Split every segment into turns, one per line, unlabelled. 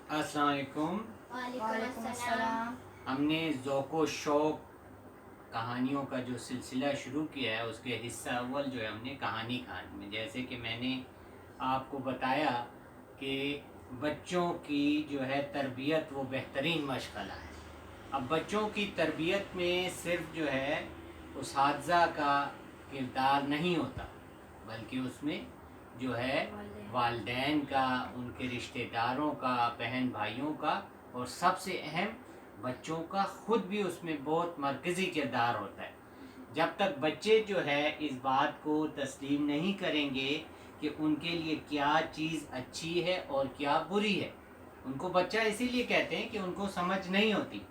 अस्सलाम वालेकुम।
वालेकुम अस्सलाम।
हमने ज़ौक़ व शौक़ कहानियों का जो सिलसिला शुरू किया है उसके हिस्सा अव्वल जो है हमने कहानी में, जैसे कि मैंने आपको बताया कि बच्चों की जो है तरबियत वो बेहतरीन मशग़ला है। अब बच्चों की तरबियत में सिर्फ जो है उस्ताज़ा का किरदार नहीं होता, बल्कि उसमें जो है वालिदैन का, उनके रिश्तेदारों का, बहन भाइयों का, और सबसे अहम बच्चों का ख़ुद भी उसमें बहुत मरकज़ी किरदार होता है। जब तक बच्चे जो है इस बात को तस्लीम नहीं करेंगे कि उनके लिए क्या चीज़ अच्छी है और क्या बुरी है, उनको बच्चा इसीलिए कहते हैं कि उनको समझ नहीं होती,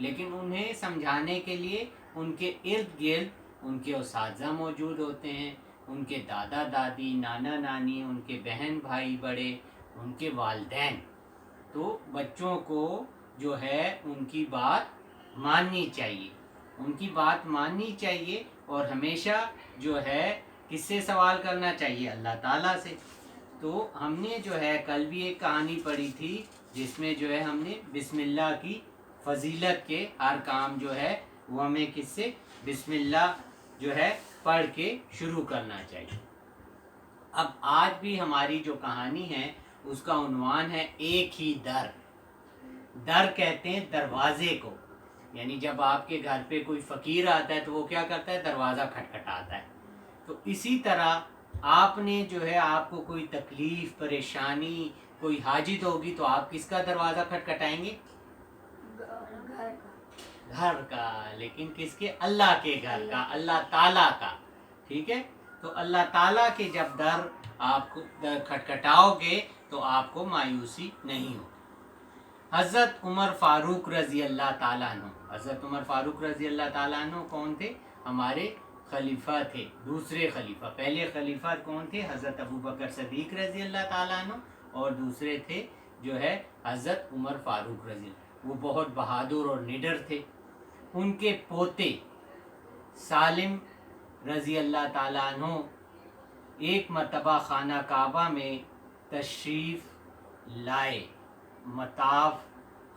लेकिन उन्हें समझाने के लिए उनके इर्द गिर्द उनके उस्ताज़ा मौजूद होते हैं, उनके दादा दादी, नाना नानी, उनके बहन भाई बड़े, उनके वालिदैन। तो बच्चों को जो है उनकी बात माननी चाहिए, उनकी बात माननी चाहिए, और हमेशा जो है किससे सवाल करना चाहिए? अल्लाह ताला से। तो हमने जो है कल भी एक कहानी पढ़ी थी जिसमें जो है हमने बिस्मिल्लाह की फजीलत के हर काम जो है वो हमें किससे? बिस्मिल्लाह जो है पढ़ के शुरू करना चाहिए। अब आज भी हमारी जो कहानी है उसका उन्वान है एक ही दर। दर कहते हैं दरवाजे को, यानी जब आपके घर पे कोई फ़कीर आता है तो वो क्या करता है? दरवाज़ा खटखटाता है। तो इसी तरह आपने जो है, आपको कोई तकलीफ़, परेशानी, कोई हाजित होगी तो आप किसका दरवाज़ा खटखटाएंगे? घर का। लेकिन किसके? अल्लाह के घर का, अल्लाह ताला का। ठीक है, तो अल्लाह ताला के जब दर आप खटखटाओगे तो आपको मायूसी नहीं हो। हज़रत उमर फ़ारूक रज़ी अल्लाह ताला अन्हु, हज़रत उमर फ़ारूक रज़ी अल्लाह ताला अन्हु कौन थे? हमारे खलीफा थे, दूसरे खलीफा। पहले खलीफा कौन थे? हज़रत अबू बकर सदीक रज़ी अल्लाह ताला अन्हु, और दूसरे थे जो है हज़रत उमर फ़ारूक रज़ी। वो बहुत बहादुर और निडर थे। उनके पोते सालिम रज़ी अल्लाह ताला अन्हु एक मरतबा खाना काबा में तशरीफ़ लाए। मताफ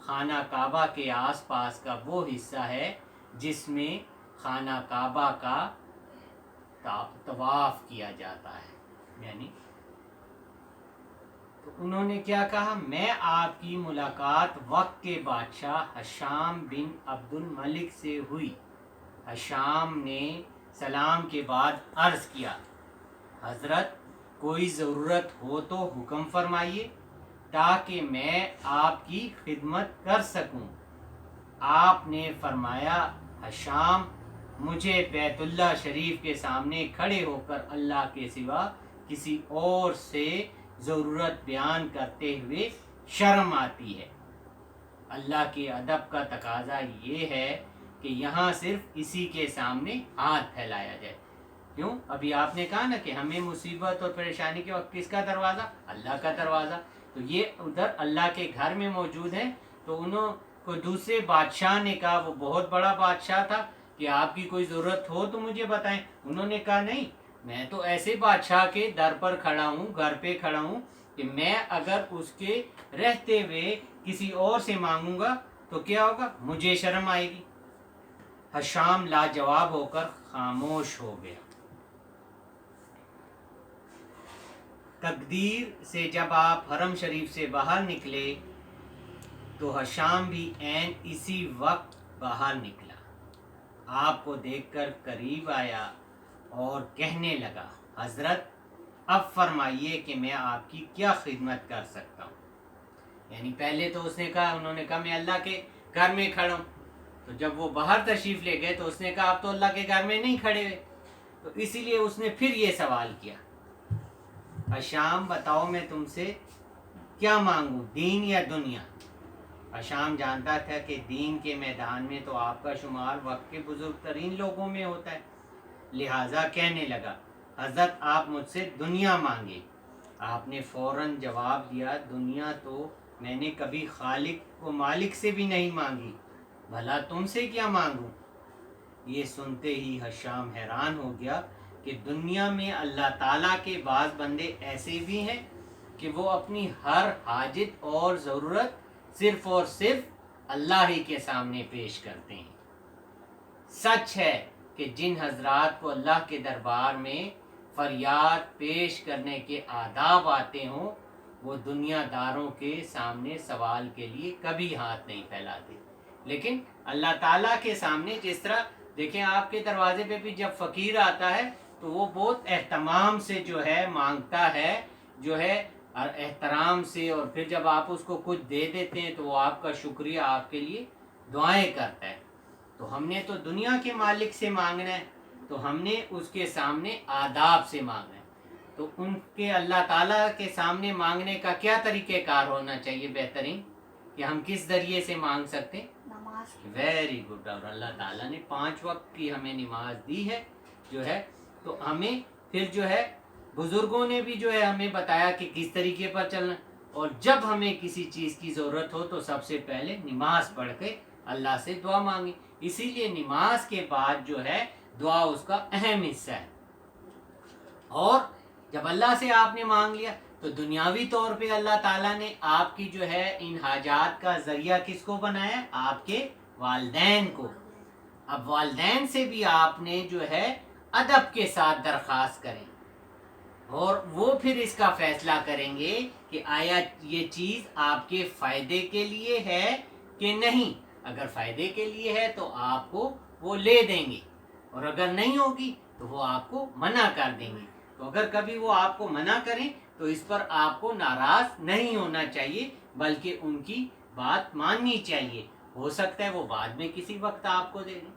खाना काबा के आसपास का वो हिस्सा है जिसमें खाना काबा का तवाफ़ किया जाता है। यानी तो उन्होंने क्या कहा? मैं आपकी मुलाकात वक्त के बादशाह हशाम बिन अब्दुल मलिक से हुई। हशाम ने सलाम के बाद अर्ज़ किया, हज़रत कोई ज़रूरत हो तो हुक्म फरमाइए ताकि मैं आपकी खिदमत कर सकूं। आपने फरमाया, हशाम, मुझे बैतुल्लाह शरीफ के सामने खड़े होकर अल्लाह के सिवा किसी और से ज़रूरत बयान करते हुए शर्म आती है। अल्लाह के अदब का तकाजा ये है कि यहाँ सिर्फ इसी के सामने हाथ फैलाया जाए। क्यों? अभी आपने कहा ना कि हमें मुसीबत और परेशानी के वक्त किसका दरवाज़ा? अल्लाह का दरवाज़ा। तो ये उधर अल्लाह के घर में मौजूद है। तो उनको दूसरे बादशाह ने कहा, वो बहुत बड़ा बादशाह था, कि आपकी कोई ज़रूरत हो तो मुझे बताएं। उन्होंने कहा, नहीं, मैं तो ऐसे बादशाह के दर पर खड़ा हूँ, घर पे खड़ा हूँ, कि मैं अगर उसके रहते हुए किसी और से मांगूंगा तो क्या होगा? मुझे शर्म आएगी। हशाम लाजवाब होकर खामोश हो गया। तकदीर से जब आप हरम शरीफ से बाहर निकले तो हशाम भी ऐन इसी वक्त बाहर निकला। आपको देखकर करीब आया और कहने लगा, हज़रत, अब फरमाइए कि मैं आपकी क्या खिदमत कर सकता हूँ। यानी पहले तो उसने कहा, उन्होंने कहा मैं अल्लाह के घर में खड़ा हूँ। तो जब वो बाहर तशरीफ़ ले गए तो उसने कहा, आप तो अल्लाह के घर में नहीं खड़े हुए। तो इसीलिए उसने फिर ये सवाल किया, हशाम, बताओ मैं तुमसे क्या मांगूं, दीन या दुनिया? हशाम जानता था कि दीन के मैदान में तो आपका शुमार वक्त के बुजुर्ग तरीन लोगों में होता है। लिहाजा कहने लगा, हज़रत, आप मुझसे दुनिया मांगे। आपने फ़ौरन जवाब दिया, दुनिया तो मैंने कभी खालिक व मालिक से भी नहीं मांगी, भला तुमसे क्या मांगूं? ये सुनते ही हशाम हैरान हो गया कि दुनिया में अल्लाह ताला के बाज़ बंदे ऐसे भी हैं کہ وہ اپنی ہر حاجت اور ضرورت صرف اور صرف اللہ ہی کے سامنے پیش کرتے ہیں۔ سچ ہے کہ جن حضرات کو اللہ کے دربار میں فریاد پیش کرنے کے آداب آتے ہوں وہ دنیا داروں کے سامنے سوال کے لیے کبھی ہاتھ نہیں پھیلاتے، لیکن اللہ تعالیٰ کے سامنے جس طرح دیکھیں آپ کے دروازے پہ بھی جب فقیر آتا ہے تو وہ بہت اہتمام سے جو ہے مانگتا ہے، جو ہے اور احترام سے، اور پھر جب آپ اس کو کچھ دے دیتے ہیں تو وہ آپ کا شکریہ آپ کے لیے دعائیں کرتا ہے۔ تو ہم نے تو دنیا کے مالک سے مانگنا ہے، تو ہم نے اس کے سامنے آداب سے مانگنا ہے۔ تو ان کے اللہ تعالیٰ کے سامنے مانگنے کا کیا طریقہ کار ہونا چاہیے بہترین، کہ ہم کس ذریعے سے مانگ سکتے؟
نماز کی
ویری گڈ۔ اور اللہ تعالیٰ نے 5 وقت کی ہمیں نماز دی ہے جو ہے، تو ہمیں پھر جو ہے بزرگوں نے بھی جو ہے ہمیں بتایا کہ کس طریقے پر چلنا، اور جب ہمیں کسی چیز کی ضرورت ہو تو سب سے پہلے نماز پڑھ کے اللہ سے دعا مانگیں۔ اسی لیے نماز کے بعد جو ہے دعا اس کا اہم حصہ ہے۔ اور جب اللہ سے آپ نے مانگ لیا تو دنیاوی طور پہ اللہ تعالیٰ نے آپ کی جو ہے ان حاجات کا ذریعہ کس کو بنایا؟ آپ کے والدین کو۔ اب والدین سے بھی آپ نے جو ہے ادب کے ساتھ درخواست کریں، اور وہ پھر اس کا فیصلہ کریں گے کہ آیا یہ چیز آپ کے فائدے کے لیے ہے کہ نہیں۔ اگر فائدے کے لیے ہے تو آپ کو وہ لے دیں گے، اور اگر نہیں ہوگی تو وہ آپ کو منع کر دیں گے۔ تو اگر کبھی وہ آپ کو منع کریں تو اس پر آپ کو ناراض نہیں ہونا چاہیے، بلکہ ان کی بات ماننی چاہیے۔ ہو سکتا ہے وہ بعد میں کسی وقت آپ کو دے دیں۔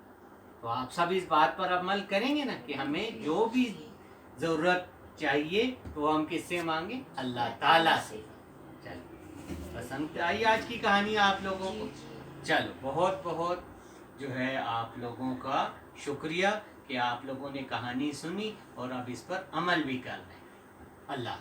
تو آپ سب اس بات پر عمل کریں گے نا کہ ہمیں جو بھی ضرورت چاہیے تو ہم کس سے مانگیں؟ اللہ تعالیٰ سے۔ چلو، پسند آئی آج کی کہانی آپ لوگوں کو؟ چلو، بہت بہت جو ہے آپ لوگوں کا شکریہ کہ آپ لوگوں نے کہانی سنی اور اب اس پر عمل بھی کر رہے ہیں۔ اللہ